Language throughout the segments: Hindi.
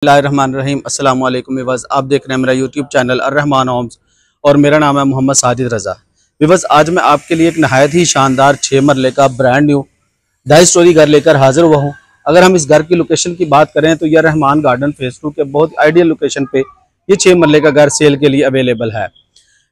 बिस्मिल्लाहिर्रहमानिर्रहीम। अस्सलाम वालेकुम विवज़, आप देख रहे हैं मेरा यूट्यूब चैनल अर्रहमान होम्स और मेरा नाम है मोहम्मद साजिद रज़ा। विवज़, आज मैं आपके लिए एक नहायत ही शानदार 6 मरले का ब्रांड न्यू 2.5 स्टोरी घर लेकर हाजिर हुआ हूँ। अगर हम इस घर की लोकेशन की बात करें तो यह रहमान गार्डन फेज़ 2 के बहुत आइडियल लोकेशन पे ये 6 मरले का घर सेल के लिए अवेलेबल है।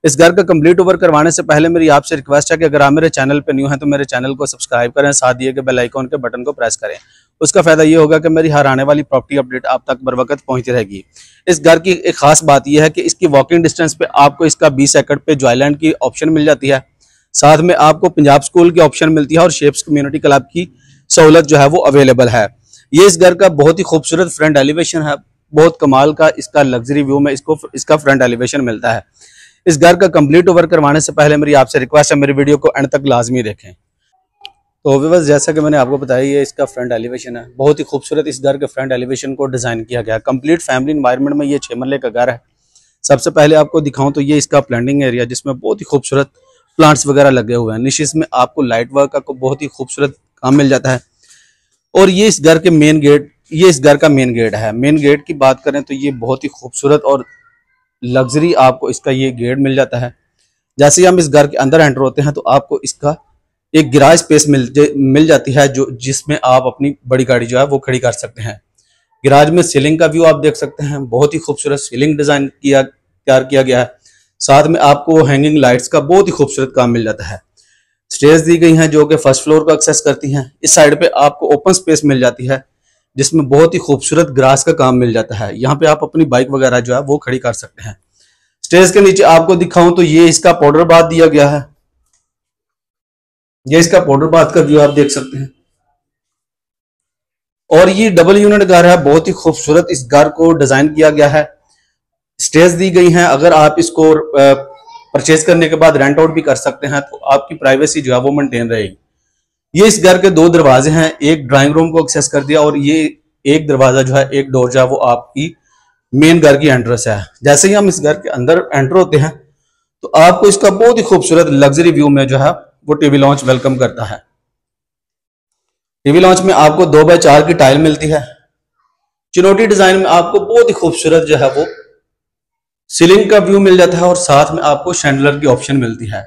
इस घर का कंप्लीट ओवर करवाने से पहले मेरी आपसे रिक्वेस्ट है कि अगर आप मेरे चैनल पर न्यू हैं तो मेरे चैनल को सब्सक्राइब करें, साथ दिए गए बेल आइकन के बटन को प्रेस करें। उसका फायदा ये होगा कि मेरी हर आने वाली प्रॉपर्टी अपडेट आप तक बर वक्त पहुंचती रहेगी। इस घर की एक खास बात यह है कि इसकी वॉकिंग डिस्टेंस पे आपको इसका 20 एकड़ पे जॉयलैंड की ऑप्शन मिल जाती है। साथ में आपको पंजाब स्कूल की ऑप्शन मिलती है और शेप्स कम्युनिटी क्लब की सहूलत जो है वो अवेलेबल है। ये इस घर का बहुत ही खूबसूरत फ्रंट एलिवेशन है। बहुत कमाल का इसका लग्जरी व्यू में इसका फ्रंट एलिवेशन मिलता है। इस घर का कंप्लीट ओवर करवाने से पहले मेरी आपसे रिक्वेस्ट है मेरी वीडियो को एंड तक लाजमी देखें। तो व्यूअर्स, जैसा कि मैंने आपको बताया ये इसका फ्रंट एलिवेशन है। बहुत ही खूबसूरत इस घर के फ्रंट एलिवेशन को डिज़ाइन किया गया है। कंप्लीट फैमिली एनवायरनमेंट में ये 6 मरले का घर है। सबसे पहले आपको दिखाऊं तो ये इसका प्लांटिंग एरिया जिसमें बहुत ही खूबसूरत प्लांट्स वगैरह लगे हुए हैं। निशिस में आपको लाइट वर्क का बहुत ही खूबसूरत काम मिल जाता है। और ये इस घर के मेन गेट, ये इस घर का मेन गेट है। मेन गेट की बात करें तो ये बहुत ही खूबसूरत और लग्जरी आपको इसका ये गेट मिल जाता है। जैसे ही हम इस घर के अंदर एंटर होते हैं तो आपको इसका एक गैराज स्पेस मिल जाती है जो जिसमें आप अपनी बड़ी गाड़ी जो है वो खड़ी कर सकते हैं। गैराज में सीलिंग का व्यू आप देख सकते हैं। बहुत ही खूबसूरत सीलिंग डिजाइन तैयार किया गया है। साथ में आपको हैंगिंग लाइट्स का बहुत ही खूबसूरत काम मिल जाता है। स्टेयर्स दी गई हैं जो कि फर्स्ट फ्लोर को एक्सेस करती हैं। इस साइड पे आपको ओपन स्पेस मिल जाती है जिसमें बहुत ही खूबसूरत ग्रास का काम मिल जाता है। यहाँ पे आप अपनी बाइक वगैरह जो है वो खड़ी कर सकते हैं। स्टेयर्स के नीचे आपको दिखाऊं तो ये इसका पाउडर बाथ दिया गया है। ये इसका पाउडर बाथ का व्यू आप देख सकते हैं। और ये डबल यूनिट घर है। बहुत ही खूबसूरत इस घर को डिजाइन किया गया है। स्टेयर्स दी गई हैं। अगर आप इसको परचेज करने के बाद रेंट आउट भी कर सकते हैं तो आपकी प्राइवेसी जो है वो मेंटेन रहेगी। ये इस घर के 2 दरवाजे हैं। एक ड्राइंग रूम को एक्सेस कर दिया और ये एक दरवाजा जो है, एक डोर जो है वो आपकी मेन घर की एंट्रेंस है। जैसे ही हम इस घर के अंदर एंटर होते हैं तो आपको इसका बहुत ही खूबसूरत लग्जरी व्यू में जो है वो टीवी लॉन्च वेलकम करता है। टीवी लॉन्च में आपको 2x4 की टाइल मिलती है। चिनोटी डिजाइन में आपको बहुत ही खूबसूरत जो है वो सीलिंग का व्यू मिल जाता है और साथ में आपको शैंडलर की ऑप्शन मिलती है।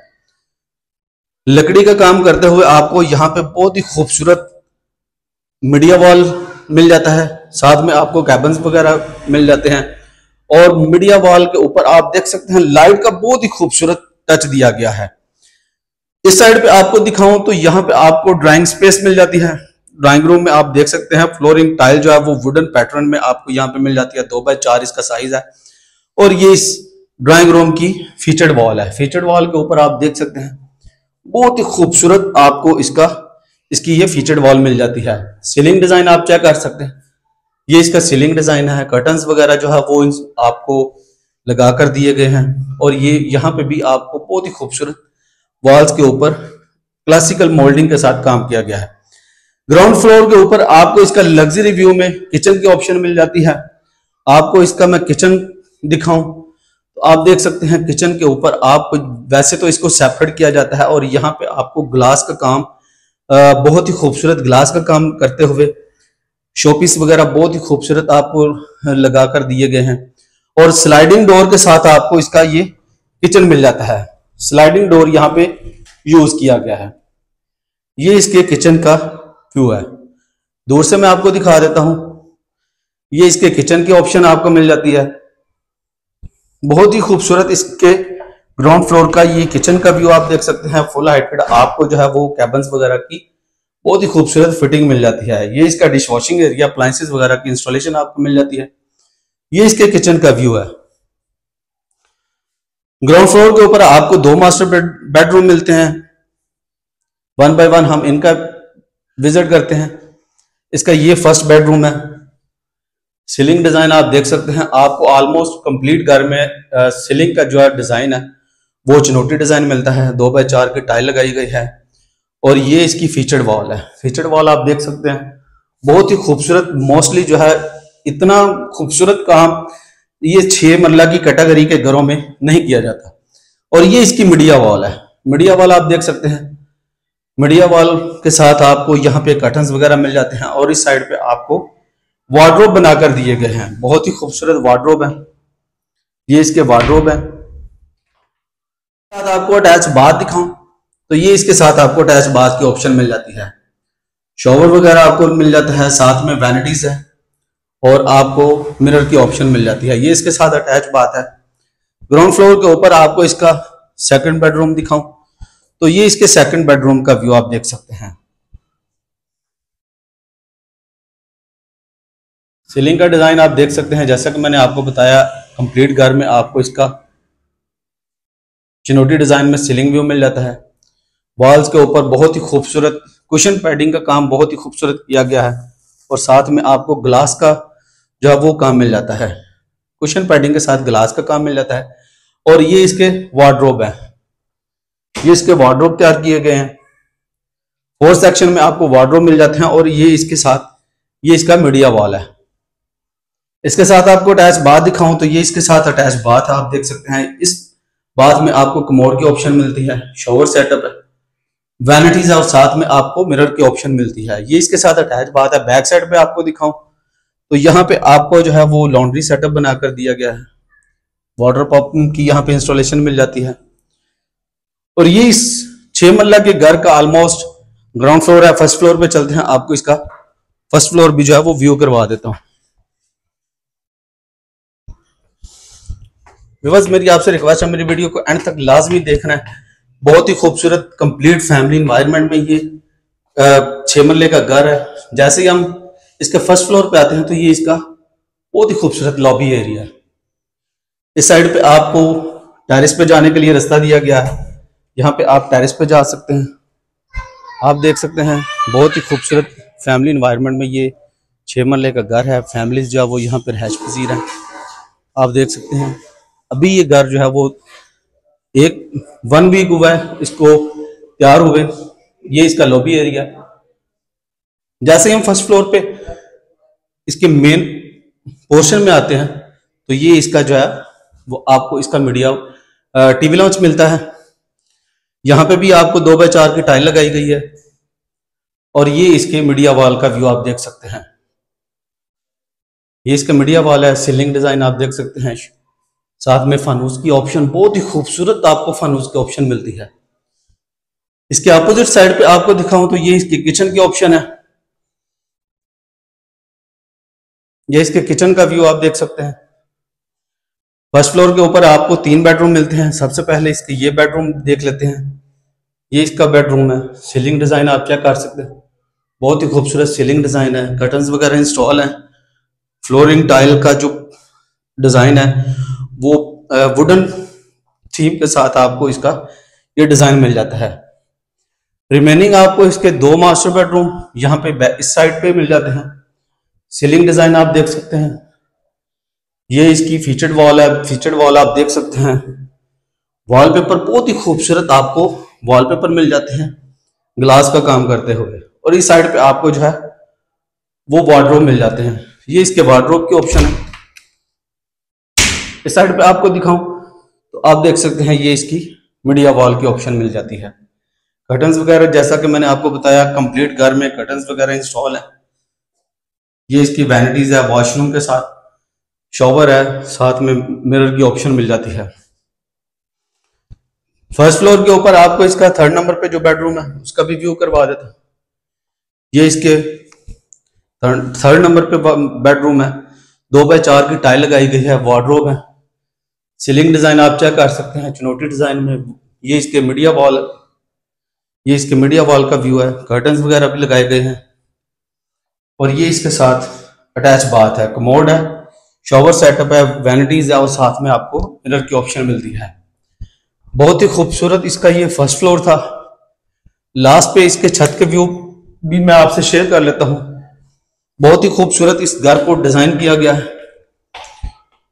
लकड़ी का काम करते हुए आपको यहाँ पे बहुत ही खूबसूरत मीडिया वॉल मिल जाता है। साथ में आपको कैबिन्स वगैरह मिल जाते हैं और मीडिया वॉल के ऊपर आप देख सकते हैं लाइट का बहुत ही खूबसूरत टच दिया गया है। इस साइड पे आपको दिखाऊं तो यहाँ पे आपको ड्राइंग स्पेस मिल जाती है। ड्राइंग रूम में आप देख सकते हैं फ्लोरिंग टाइल जो है वो वुडन पैटर्न में आपको यहाँ पे मिल जाती है। 2x4 इसका साइज है। और ये इस ड्राइंग रूम की फीचर्ड वॉल है। फीचर्ड वॉल के ऊपर आप देख सकते हैं बहुत ही खूबसूरत आपको इसकी ये फीचर्ड वॉल मिल जाती है। सीलिंग डिजाइन आप चेक कर सकते हैं। ये इसका सीलिंग डिजाइन है। कर्टन्स वगैरह जो है वो आपको लगा कर दिए गए हैं। और ये यहाँ पे भी आपको बहुत ही खूबसूरत वॉल्स के ऊपर क्लासिकल मोल्डिंग के साथ काम किया गया है। ग्राउंड फ्लोर के ऊपर आपको इसका लग्जरी व्यू में किचन की ऑप्शन मिल जाती है। आपको इसका मैं किचन दिखाऊं तो आप देख सकते हैं किचन के ऊपर आपको वैसे तो इसको सेपरेट किया जाता है और यहाँ पे आपको ग्लास का काम, बहुत ही खूबसूरत ग्लास का काम करते हुए शोपीस वगैरह बहुत ही खूबसूरत आपको लगा कर दिए गए हैं। और स्लाइडिंग डोर के साथ आपको इसका ये किचन मिल जाता है। स्लाइडिंग डोर यहाँ पे यूज किया गया है। ये इसके किचन का व्यू है। दूर से मैं आपको दिखा देता हूं। ये इसके किचन की ऑप्शन आपको मिल जाती है। बहुत ही खूबसूरत इसके ग्राउंड फ्लोर का ये किचन का व्यू आप देख सकते हैं। फुल हाइटेड आपको जो है वो कैबिन्स वगैरह की बहुत ही खूबसूरत फिटिंग मिल जाती है। ये इसका डिश वॉशिंग एरिया, अप्लायंसेस वगैरह की इंस्टॉलेशन आपको मिल जाती है। ये इसके किचन का व्यू है। ग्राउंड फ्लोर के ऊपर आपको 2 मास्टर बेडरूम मिलते हैं। 1 बाय 1 हम इनका विजिट करते हैं। इसका ये फर्स्ट बेडरूम है। सीलिंग डिजाइन आप देख सकते हैं। आपको ऑलमोस्ट कंप्लीट घर में सीलिंग का जो है डिजाइन है वो चिनोटी डिजाइन मिलता है। 2x4 की टाइल लगाई गई है। और ये इसकी फीचर्ड वॉल है। फीचर्ड वॉल आप देख सकते हैं बहुत ही खूबसूरत। मोस्टली जो है इतना खूबसूरत काम ये 6 मरला की कैटेगरी के घरों में नहीं किया जाता। और ये इसकी मीडिया वॉल है। मीडिया वॉल आप देख सकते हैं। मीडिया वॉल के साथ आपको यहाँ पे कर्टन्स वगैरह मिल जाते हैं और इस साइड पे आपको वार्डरोब बनाकर दिए गए हैं, बहुत ही खूबसूरत वार्डरोब है। ये इसके वार्डरोब है। साथ आपको अटैच बाथ दिखाऊं तो ये इसके साथ आपको अटैच बाथ की ऑप्शन मिल जाती है। शॉवर वगैरह आपको मिल जाता है, साथ में वैनिटीज है और आपको मिरर की ऑप्शन मिल जाती है। ये इसके साथ अटैच बाथ है। ग्राउंड फ्लोर के ऊपर आपको इसका सेकंड बेडरूम दिखाऊं तो ये इसके सेकंड बेडरूम का व्यू आप देख सकते हैं। सीलिंग का डिजाइन आप देख सकते हैं, जैसा कि मैंने आपको बताया कंप्लीट घर में आपको इसका चिनोटी डिजाइन में सीलिंग व्यू मिल जाता है। वॉल्स के ऊपर बहुत ही खूबसूरत कुशन पैडिंग का काम बहुत ही खूबसूरत किया गया है और साथ में आपको ग्लास का जो है वो काम मिल जाता है। कुशन पैडिंग के साथ ग्लास का काम मिल जाता है। और ये इसके वार्डरोब है, ये इसके वार्डरोब तैयार किए गए हैं। 4 सेक्शन में आपको वार्डरोब मिल जाते हैं और ये इसके साथ ये इसका मीडिया वॉल है। इसके साथ आपको अटैच बाथ दिखाऊं तो ये इसके साथ अटैच बाथ आप देख सकते हैं। इस बाथ में आपको कमोड की ऑप्शन मिलती है, शॉवर सेटअप है, वैनिटीज है और साथ में आपको मिरर की ऑप्शन मिलती है। ये इसके साथ अटैच बात है। बैक साइड पे आपको दिखाऊं तो यहाँ पे आपको जो है वो लॉन्ड्री सेटअप बनाकर दिया गया है। वाटर पंप की यहाँ पे इंस्टॉलेशन मिल जाती है। और ये इस 6 मरला के घर का ऑलमोस्ट ग्राउंड फ्लोर है। फर्स्ट फ्लोर पे चलते हैं, आपको इसका फर्स्ट फ्लोर भी जो है वो व्यू करवा देता हूँ। व्यूअर्स, मेरी आपसे रिक्वेस्ट है मेरी वीडियो को एंड तक लाजमी देखना है। बहुत ही खूबसूरत कंप्लीट फैमिली इन्वायरमेंट में ये 6 मरले का घर है। जैसे ही हम इसके फर्स्ट फ्लोर पे आते हैं तो ये इसका बहुत ही खूबसूरत लॉबी एरिया है। इस साइड पे आपको टेरेस पे जाने के लिए रास्ता दिया गया है। यहाँ पे आप टेरेस पे जा सकते हैं। आप देख सकते हैं बहुत ही खूबसूरत फैमिली इन्वायरमेंट में ये 6 मरले का घर है। फैमिलीज जो है वो यहाँ पे रहश पजीर है। आप देख सकते हैं अभी ये घर जो है वो 1 वीक हुआ है इसको तैयार हुए। ये इसका लॉबी एरिया। जैसे ही हम फर्स्ट फ्लोर पे इसके मेन पोर्शन में आते हैं तो ये इसका जो है वो आपको इसका मीडिया टीवी लॉन्च मिलता है। यहाँ पे भी आपको 2x4 की टाइल लगाई गई है और ये इसके मीडिया वॉल का व्यू आप देख सकते हैं। ये इसका मीडिया वॉल है। सीलिंग डिजाइन आप देख सकते हैं, साथ में फानूस की ऑप्शन बहुत ही खूबसूरत आपको फानूस की ऑप्शन मिलती है। इसके अपोजिट साइड पे आपको दिखाऊं तो ये इसकी किचन की ऑप्शन है। ये इसके किचन का व्यू आप देख सकते हैं। फर्स्ट फ्लोर के ऊपर आपको 3 बेडरूम मिलते हैं। सबसे पहले इसके ये बेडरूम देख लेते हैं। ये इसका बेडरूम है। सीलिंग डिजाइन आप चेक कर सकते हैं, बहुत ही खूबसूरत सीलिंग डिजाइन है। कर्टन्स वगैरह इंस्टॉल है। फ्लोरिंग टाइल का जो डिजाइन है वो वुडन थीम के साथ आपको इसका ये डिजाइन मिल जाता है। रिमेनिंग आपको इसके 2 मास्टर बेडरूम यहाँ पे इस साइड पे मिल जाते हैं। सीलिंग डिजाइन आप देख सकते हैं। ये इसकी फीचर्ड वॉल है। फीचर्ड वॉल आप देख सकते हैं। वॉलपेपर बहुत ही खूबसूरत आपको वॉलपेपर मिल जाते हैं ग्लास का काम करते हुए। और इस साइड पे आपको जो है वो वार्डरोब मिल जाते हैं। ये इसके वार्डरोब की ऑप्शन है। इस साइड पे आपको दिखाऊं तो आप देख सकते हैं ये इसकी मीडिया वॉल की ऑप्शन मिल जाती है। कर्टन्स वगैरह जैसा कि मैंने आपको बताया कंप्लीट घर में कर्टन्स वगैरह इंस्टॉल है। ये इसकी वैनिटीज है, वॉशरूम के साथ शॉवर है, साथ में मिरर की ऑप्शन मिल जाती है। फर्स्ट फ्लोर के ऊपर आपको इसका 3rd नंबर पे जो बेडरूम है उसका भी व्यू करवा देता हूं। ये इसके 3rd नंबर पे बेडरूम है। 2x4 की टाइल लगाई गई है। वार्डरोब है। सीलिंग डिजाइन आप चेक कर सकते हैं चिनोटी डिजाइन में। ये इसके मीडिया वॉल, ये इसके मीडिया वॉल का व्यू है। कर्टन्स वगैरह भी लगाए गए हैं। और ये इसके साथ अटैच बाथ है, कमोड है, शॉवर सेटअप है, वैनिटीज है और साथ में आपको मिरर की ऑप्शन मिलती है। बहुत ही खूबसूरत इसका ये फर्स्ट फ्लोर था। लास्ट पे इसके छत के व्यू भी मैं आपसे शेयर कर लेता हूं। बहुत ही खूबसूरत इस घर को डिजाइन किया गया है।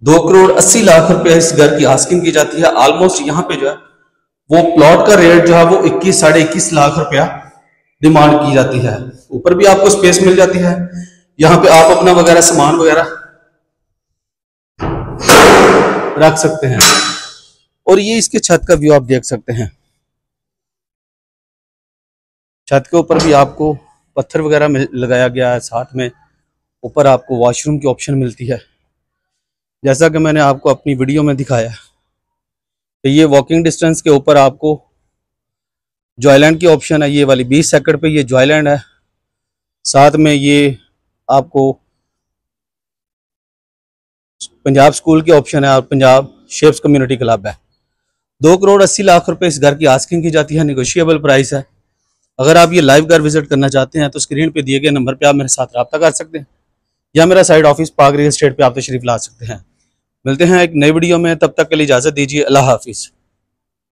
2 करोड़ 80 लाख रुपए इस घर की आस्किंग की जाती है। ऑलमोस्ट यहाँ पे जो है वो प्लॉट का रेट जो है वो 21 साढ़े 21 लाख रुपया डिमांड की जाती है। ऊपर भी आपको स्पेस मिल जाती है। यहाँ पे आप अपना वगैरह सामान वगैरह रख सकते हैं। और ये इसके छत का व्यू आप देख सकते हैं। छत के ऊपर भी आपको पत्थर वगैरह लगाया गया है, साथ में ऊपर आपको वॉशरूम की ऑप्शन मिलती है। जैसा कि मैंने आपको अपनी वीडियो में दिखाया तो ये वॉकिंग डिस्टेंस के ऊपर आपको जॉयलैंड की ऑप्शन है। ये वाली 20 एकड़ पे ये जॉयलैंड है। साथ में ये आपको पंजाब स्कूल की ऑप्शन है और पंजाब शेप्स कम्युनिटी क्लब है। 2,80,00,000 रुपए इस घर की आस्किंग की जाती है, निगोशिएबल प्राइस है। अगर आप ये लाइव घर विजिट करना चाहते हैं तो स्क्रीन पे दिए गए नंबर पे आप मेरे साथ रब्ता कर सकते हैं या मेरा side office park real estate पे आप तशरीफ ला सकते हैं। मिलते हैं एक नई वीडियो में, तब तक के लिए इजाज़त दीजिए। अल्लाह हाफिज़।